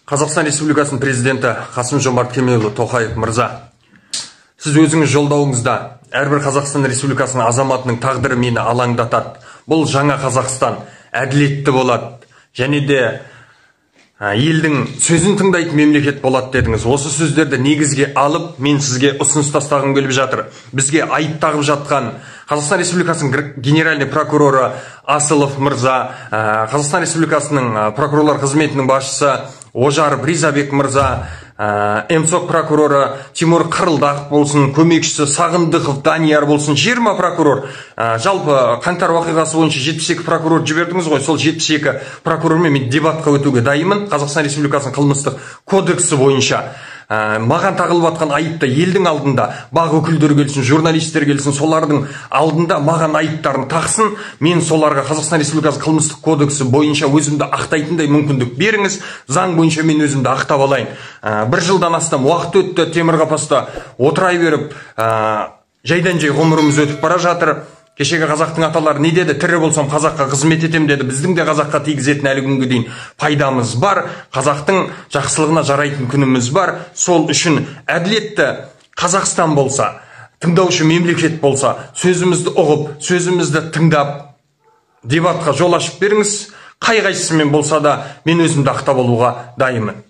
Қазақстан Республикасының президенті Қасым-Жомарт Кемелұлы Тоқаев мырза, сіз өзіңіз жолдауыңызда әрбір Қазақстан Республикасының азаматының тағдыры мені алаңдатады. Бұл жаңа Қазақстан әділетті болады және де елдің сөзін тыңдайтын мемлекет болады дедіңіз. Осы сөздерді негізге алып, мен сізге ұсыныс тастағым келіп жатыр. Бізге айып тағып жатқан Қазақстан Республикасының генеральный прокуроры Асылов мырза, Қазақстан Республикасының прокурорлар қызметінің басшысы Ожаров Ризабек мырза, МСОК прокуроры Тимур Қырылдақов болсын, көмекшісі Сағындықов Данияр болсын, 20 прокурор, жалпы қаңтар вақиғасы бойынша 72 прокурор жібердіңіз ғой, сол 72 прокурормен мен дебатқа өтуге дайынмын. Қазақстан Республикасының қылмыстық кодексі бойынша маған тағылып жатқан айыпты елдің алдында бақ өкілдері келсін, журналистер келсін, солардың алдында маған айыптарын тақсын. Мен соларға Қазақстан Республикасы қылмыстық кодексі бойынша өзімді ақтайтындай мүмкіндік беріңіз. Заң бойынша мен өзімді ақтап алайын. Бір жылдан астам уақыт өтті, темір қапаста отыра беріп, жайдан жай ғұмырымыз өтіп бара жатыр. Кешегі қазақтың аталары не деді? Тірі болсам қазаққа қызмет етем деді. Біздің де қазаққа тигізетін әлі күнге дейін пайдамыз бар. Қазақтың жақсылығына жарайтын күніміз бар. Сол үшін әділетті Қазақстан болса, тыңдаушы мемлекет болса, сөзімізді ұғып, сөзімізді тыңдап, дебатқа жол ашып беріңіз. Қай-қайсысымен болса да мен өзімді ақтап алуға дайынмын.